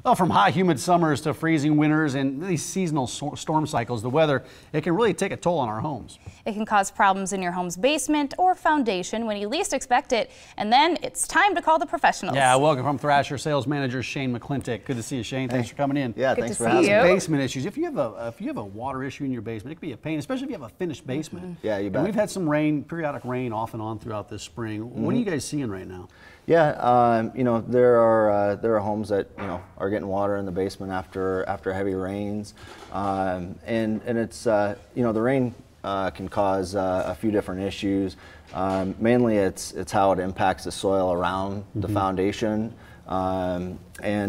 Well, from hot, humid summers to freezing winters and these seasonal storm cycles, the weather, it can really take a toll on our homes. It can cause problems in your home's basement or foundation when you least expect it, and then it's time to call the professionals. Yeah, welcome from Thrasher Sales Manager Shane McClintock. Good to see you, Shane. Thanks for coming in. Yeah, Good thanks to for see having you. me. Basement issues. If you have a water issue in your basement, it could be a pain, especially if you have a finished basement. Yeah, you bet. And we've had some rain, periodic rain off and on throughout this spring. What are you guys seeing right now? Yeah, you know, there are homes that are getting water in the basement after heavy rains, and it's the rain can cause a few different issues. Mainly, it's how it impacts the soil around the foundation, and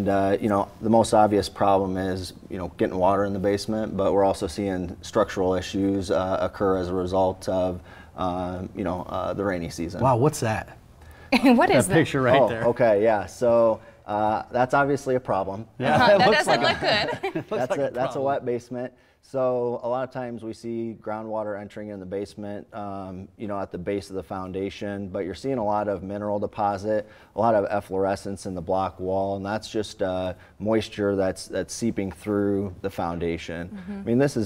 the most obvious problem is getting water in the basement. But we're also seeing structural issues occur as a result of the rainy season. Wow, what's that? What is that picture right there? Okay, yeah. So that's obviously a problem. Yeah, that doesn't look good. That's a wet basement. So a lot of times we see groundwater entering in the basement, at the base of the foundation, but you're seeing a lot of mineral deposit, a lot of efflorescence in the block wall, and that's just moisture that's seeping through the foundation. I mean, this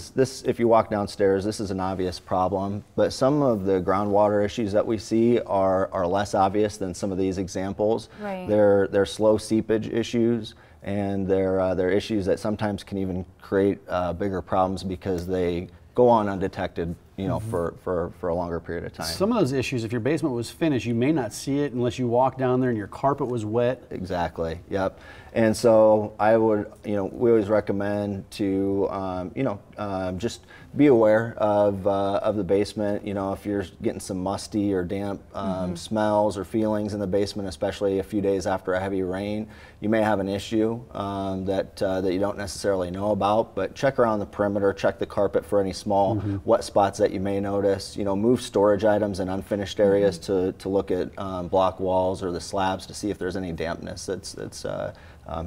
if you walk downstairs, this is an obvious problem, but some of the groundwater issues that we see are less obvious than some of these examples. Right. They're slow seepage issues. And they're issues that sometimes can even create bigger problems because they go on undetected, for a longer period of time. Some of those issues, if your basement was finished, you may not see it unless you walk down there and your carpet was wet. Exactly. Yep. And so I would, we always recommend to, just be aware of the basement. If you're getting some musty or damp smells or feelings in the basement, especially a few days after a heavy rain, you may have an issue that you don't necessarily know about. But check around the perimeter, check the carpet for any small wet spots that you may notice. Move storage items in unfinished areas to look at block walls or the slabs to see if there's any dampness that's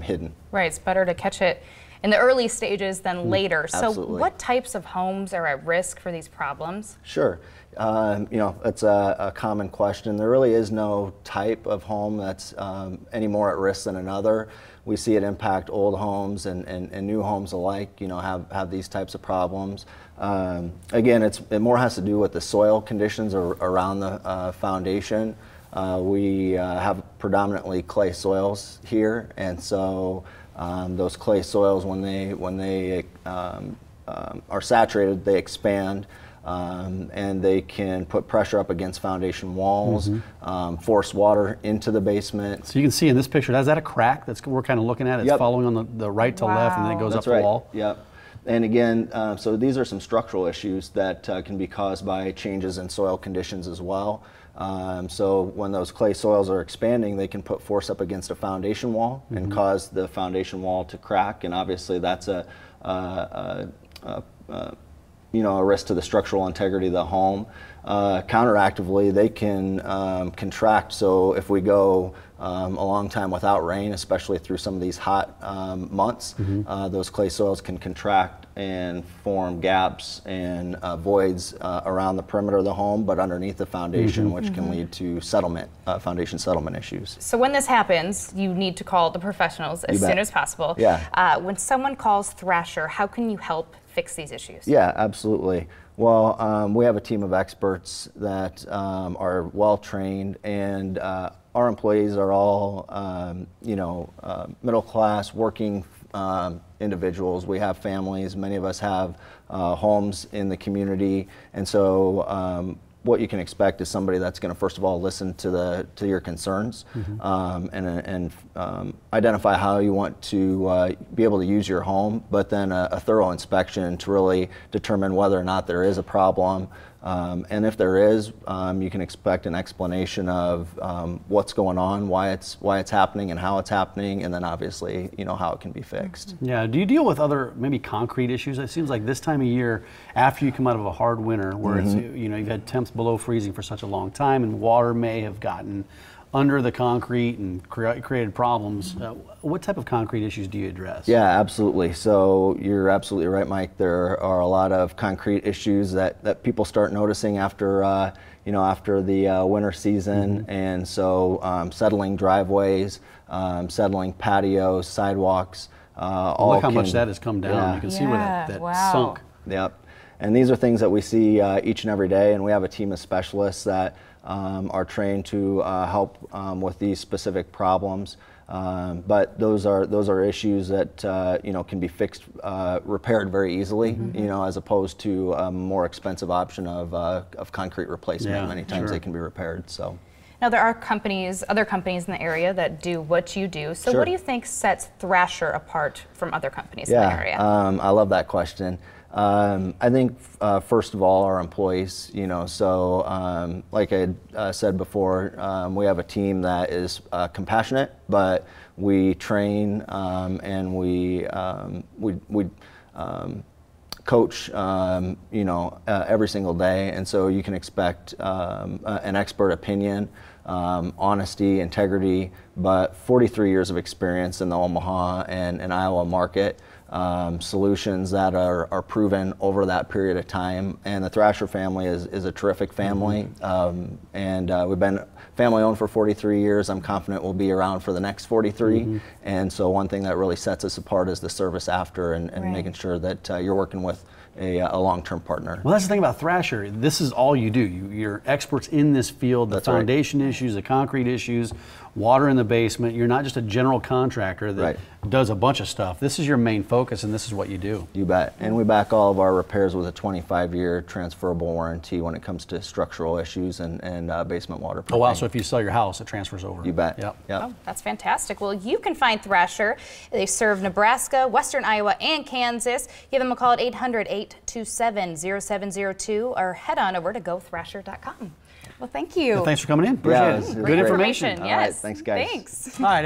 hidden. Right, it's better to catch it in the early stages than later. Absolutely. So what types of homes are at risk for these problems? Sure. It's a common question. There really is no type of home that's any more at risk than another. We see it impact old homes and new homes alike, have these types of problems. Again, it more has to do with the soil conditions around the foundation. We have predominantly clay soils here, and so those clay soils, when they are saturated, they expand, and they can put pressure up against foundation walls, force water into the basement. So you can see in this picture, is that a crack we're kind of looking at? It's following on the right to left, and then it goes up the wall. Yep. And again, so these are some structural issues that can be caused by changes in soil conditions as well. So when those clay soils are expanding, they can put force up against a foundation wall and cause the foundation wall to crack, and obviously that's a risk to the structural integrity of the home. Counteractively, they can contract. So if we go a long time without rain, especially through some of these hot months, those clay soils can contract and form gaps and voids around the perimeter of the home, but underneath the foundation, which can lead to foundation settlement issues. So when this happens, you need to call the professionals as soon as possible. Yeah. When someone calls Thrasher, how can you help fix these issues? Yeah, absolutely. Well, we have a team of experts that are well trained, and our employees are all, middle class, working individuals. We have families. Many of us have homes in the community, and so what you can expect is somebody that's going to first of all listen to your concerns and identify how you want to be able to use your home, but then a thorough inspection to really determine whether or not there is a problem. And if there is, you can expect an explanation of what's going on, why it's happening, and how it's happening, and then obviously how it can be fixed. Yeah. Do you deal with other maybe concrete issues? It seems like this time of year, after you come out of a hard winter, where it's you've had temps below freezing for such a long time, and water may have gotten under the concrete and created problems. What type of concrete issues do you address? Yeah, absolutely. So you're absolutely right, Mike. There are a lot of concrete issues that people start noticing after after the winter season, and so settling driveways, settling patios, sidewalks. Look how much that has come down. Yeah. You can see where that sunk. Yep. And these are things that we see each and every day, and we have a team of specialists that are trained to help with these specific problems. But those are issues that can be fixed, repaired very easily. As opposed to a more expensive option of concrete replacement. Yeah, many times they can be repaired. So. Now there are other companies in the area that do what you do. So what do you think sets Thrasher apart from other companies in the area? I love that question. I think first of all, our employees. So like I said before, we have a team that is compassionate, but we train and we coach, every single day, and so you can expect an expert opinion, honesty, integrity, but 43 years of experience in the Omaha and Iowa market, solutions that are proven over that period of time. And the Thrasher family is a terrific family, and we've been family owned for 43 years. I'm confident we'll be around for the next 43. And so one thing that really sets us apart is the service after and making sure that you're working with a long-term partner. Well, that's the thing about Thrasher. This is all you do. You're experts in this field, the foundation issues, the concrete issues, water in the basement. You're not just a general contractor that does a bunch of stuff. This is your main focus, and this is what you do. You bet. And we back all of our repairs with a 25-year transferable warranty when it comes to structural issues and basement waterproofing. Oh, wow. So if you sell your house, it transfers over. You bet. Yep. Oh, that's fantastic. Well, you can find Thrasher. They serve Nebraska, Western Iowa, and Kansas. Give them a call at 800-827-0702 or head on over to gothrasher.com. Well, thank you. Well, thanks for coming in. Appreciate it. Good information. Yes. All right, thanks, guys. Thanks. All right.